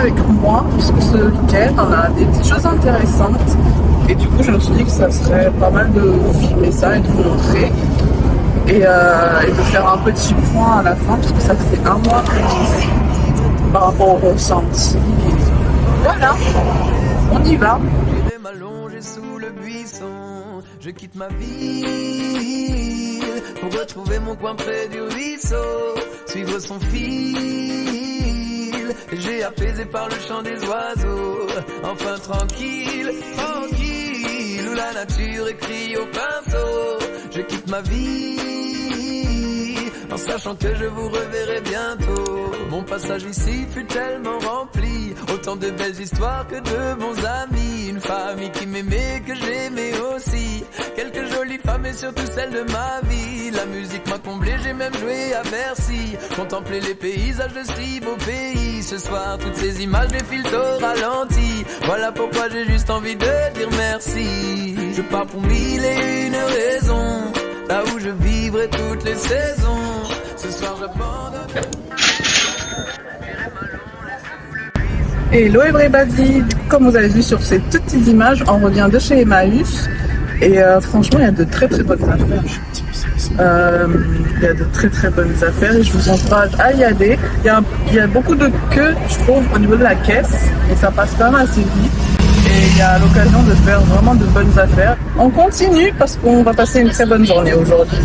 avec moi, puisque ce week-end, on a des petites choses intéressantes. Et du coup, je me suis dit que ça serait pas mal de filmer ça et de vous montrer. Et de faire un petit point à la fin, parce que ça fait un mois que je suis ici, par rapport au ressenti. Voilà, on y va. Je vais m'allonger sous le buisson, je quitte ma ville pour retrouver mon coin près du ruisseau, suivre son fil. J'ai apaisé par le chant des oiseaux, enfin tranquille, tranquille, où la nature écrit au pinceau. Je quitte ma vie en sachant que je vous reverrai bientôt. Mon passage ici fut tellement rempli, autant de belles histoires que de bons amis. Une famille qui m'aimait, que j'aimais aussi, quelques jolies femmes et surtout celles de ma vie. La musique m'a comblé, j'ai même joué à Bercy, contempler les paysages de si beaux pays. Ce soir toutes ces images défilent au ralenti, voilà pourquoi j'ai juste envie de dire merci. Je pars pour 1001 raisons, là où je vivrai toutes les saisons. Ce soir j'abandonne. Hello everybody, comme vous avez vu sur ces toutes petites images, on revient de chez Emmaüs et franchement il y a de très très bonnes affaires. Il y a de très très bonnes affaires et je vous encourage à y aller. Il y a beaucoup de queues, je trouve, au niveau de la caisse et ça passe quand même assez vite. Et il y a l'occasion de faire vraiment de bonnes affaires. On continue parce qu'on va passer une très bonne journée aujourd'hui.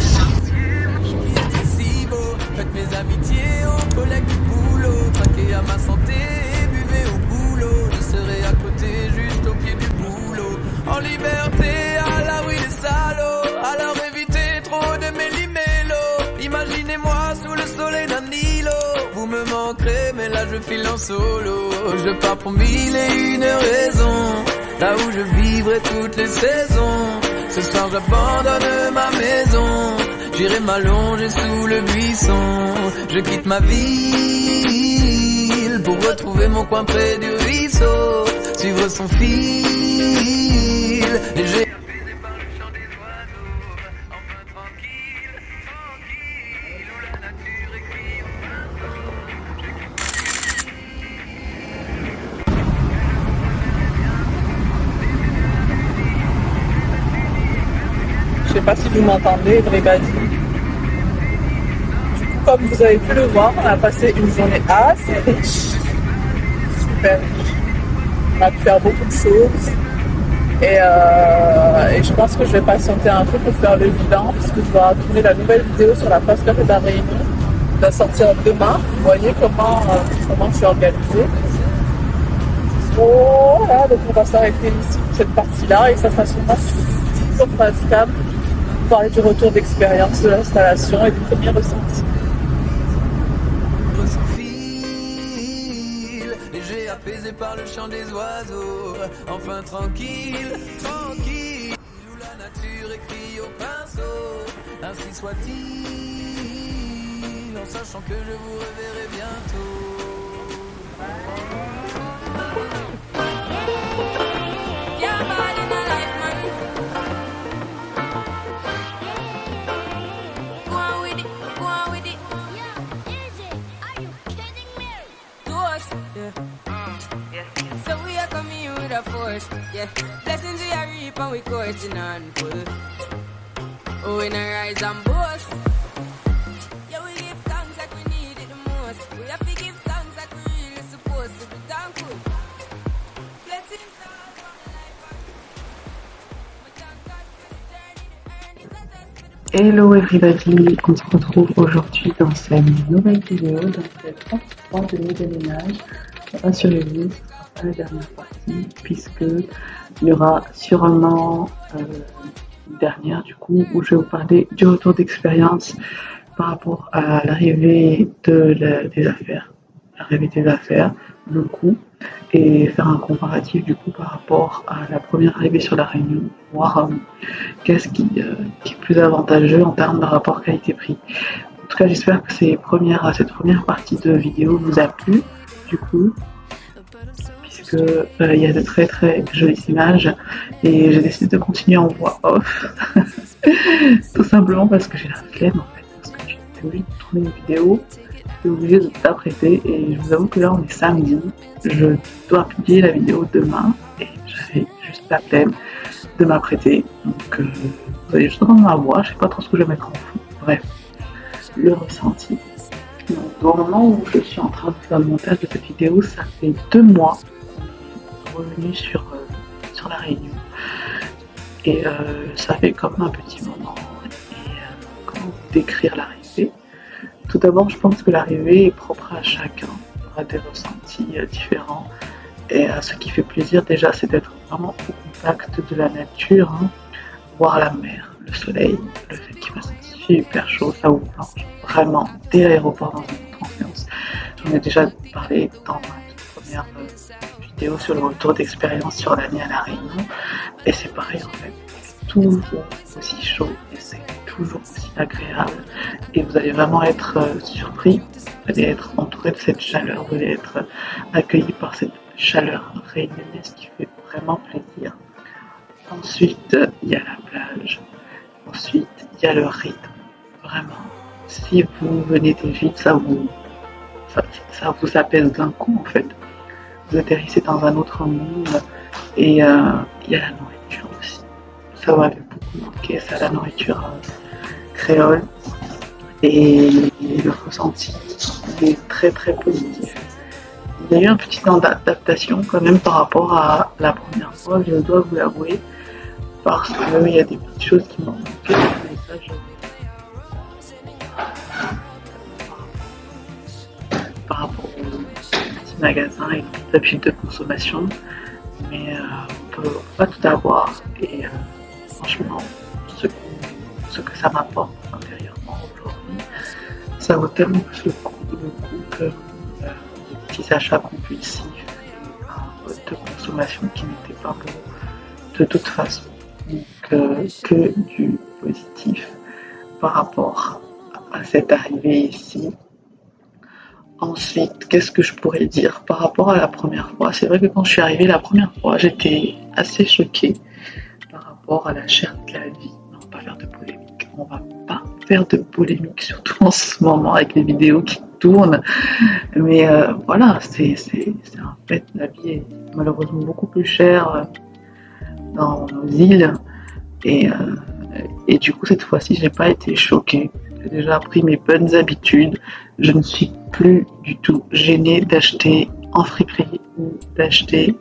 Faites mes amitiés aux collègues du boulot, traquez à ma santé, buvez au boulot. Je serai à côté, juste au pied du boulot, en liberté, à l'abri des salauds. Alors évitez trop de méli-mélo, imaginez-moi sous le soleil d'un îlot. Vous me manquerez, mais là je file en solo. Je pars pour 1001 raisons, là où je vivrai toutes les saisons. Ce soir j'abandonne ma maison, j'irai m'allonger sous le buisson. Je quitte ma ville pour retrouver mon coin près du ruisseau, suivre son fil. Et j'ai apaisé par le chant des oiseaux, enfin tranquille, tranquille, où la nature écrit au pinceau. Je quitte Je sais pas si vous m'entendez, everybody. Du coup, comme vous avez pu le voir, on a passé une journée assez riche, super riche. On a pu faire beaucoup de choses et je pense que je vais patienter un peu pour faire le bilan parce que je dois tourner la nouvelle vidéo sur la phase 4 de la Réunion. Elle va sortir demain. Vous voyez comment je suis organisée. Voilà, donc on va s'arrêter ici pour cette partie-là et ça sera sûrement sur phase 4. Parler du retour d'expérience, de l'installation et du premier ressenti. Et j'ai apaisé par le chant des oiseaux, enfin tranquille, tranquille, où la nature écrit au pinceau. Ainsi soit-il, en sachant que je vous reverrai bientôt. Force, yeah. Blessings we are reap and we coursing on full. Oh, in a rise and boast. Yeah, we give thanks like we need it the most. We have to give thanks like we really supposed to be thankful. Blessings all for the life and we thank God for the journey, the earnings, let us for the... Hello everybody, on se retrouve aujourd'hui dans cette nouvelle vidéo, dans cette 33 de déménage. Rassurez-vous, ce sera pas la dernière partie puisque il y aura sûrement une dernière du coup où je vais vous parler du retour d'expérience par rapport à l'arrivée des affaires, le coût et faire un comparatif du coup par rapport à la première arrivée sur la Réunion, voir qu'est-ce qui est plus avantageux en termes de rapport qualité-prix. En tout cas, j'espère que cette première partie de vidéo vous a plu du coup, puisque il y a de très très jolies images et j'ai décidé de continuer en voix off tout simplement parce que j'ai la flemme en fait, parce que j'ai obligé de tourner une vidéo suis obligée d'apprêter et je vous avoue que là on est samedi, je dois publier la vidéo demain et j'avais juste la flemme de m'apprêter. Donc vous allez juste entendre ma voix, je sais pas trop ce que je vais mettre en fond. Bref, le ressenti. Donc, au moment où je suis en train de faire le montage de cette vidéo, ça fait 2 mois qu'on est revenu sur la Réunion. Et ça fait comme un petit moment. Et comment décrire l'arrivée? Tout d'abord, je pense que l'arrivée est propre à chacun. On a des ressentis différents. Et ce qui fait plaisir déjà, c'est d'être vraiment au contact de la nature, hein. Voir la mer, le soleil, le fait qu'il fasse super chaud, ça vous plonge vraiment dès l'aéroport dans une autre ambiance. J'en ai déjà parlé dans ma toute première vidéo sur le retour d'expérience sur l'année à La Réunion. Et c'est pareil en fait, c'est toujours aussi chaud et c'est toujours aussi agréable. Et vous allez vraiment être surpris, vous allez être entouré de cette chaleur, vous allez être accueilli par cette chaleur réunionnaise qui fait vraiment plaisir. Ensuite, il y a la plage. Ensuite, il y a le rythme. Vraiment, si vous venez des villes, ça vous apaise d'un coup en fait. Vous atterrissez dans un autre monde et il y a la nourriture aussi. Ça m'avait beaucoup manqué, ça, la nourriture créole. Et le ressenti est très très positif. Il y a eu un petit temps d'adaptation quand même par rapport à la première fois, je dois vous l'avouer, parce qu'il y a des petites choses qui m'ont manqué. Et ça, par rapport aux petits magasins et aux habitudes de consommation, mais on peut pas tout avoir. Et franchement, ce que ça m'apporte intérieurement aujourd'hui, ça vaut tellement plus le coup que les petits achats compulsifs et de consommation qui n'étaient pas bons de toute façon. Donc que du positif par rapport à cette arrivée ici. Ensuite, qu'est-ce que je pourrais dire par rapport à la première fois? C'est vrai que quand je suis arrivée la première fois, j'étais assez choquée par rapport à la cherté de la vie. On va pas faire de polémique. On va pas faire de polémique, surtout en ce moment avec les vidéos qui tournent. Mais voilà, c'est un fait. La vie est malheureusement beaucoup plus chère dans nos îles. Et du coup, cette fois-ci, j'ai pas été choquée. J'ai déjà appris mes bonnes habitudes. Je ne suis plus du tout gênée d'acheter en friperie ou d'acheter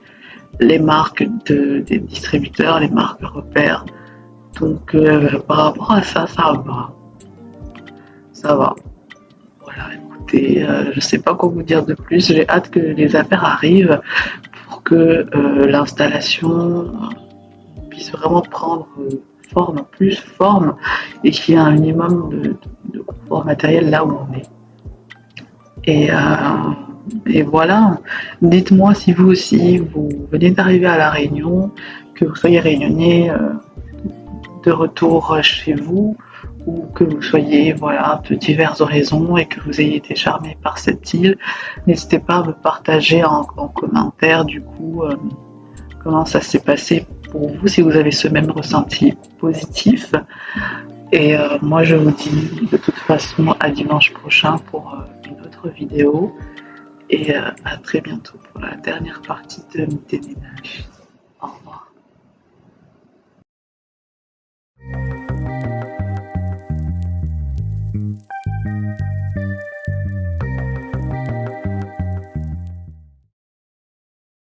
les marques des distributeurs, les marques repères. Donc, par rapport à ça, ça va. Ça va. Voilà, écoutez, je sais pas quoi vous dire de plus. J'ai hâte que les affaires arrivent pour que l'installation puisse vraiment prendre forme et qu'il y ait un minimum de confort matériel là où on est. Et voilà, dites-moi si vous aussi, vous venez d'arriver à La Réunion, que vous soyez réunionnais de retour chez vous, ou que vous soyez de diverses horizons et que vous ayez été charmé par cette île. N'hésitez pas à me partager en commentaire du coup comment ça s'est passé pour vous, si vous avez ce même ressenti positif. Et moi je vous dis de toute façon à dimanche prochain pour une autre vidéo et à très bientôt pour la dernière partie de mes déménages. Au revoir.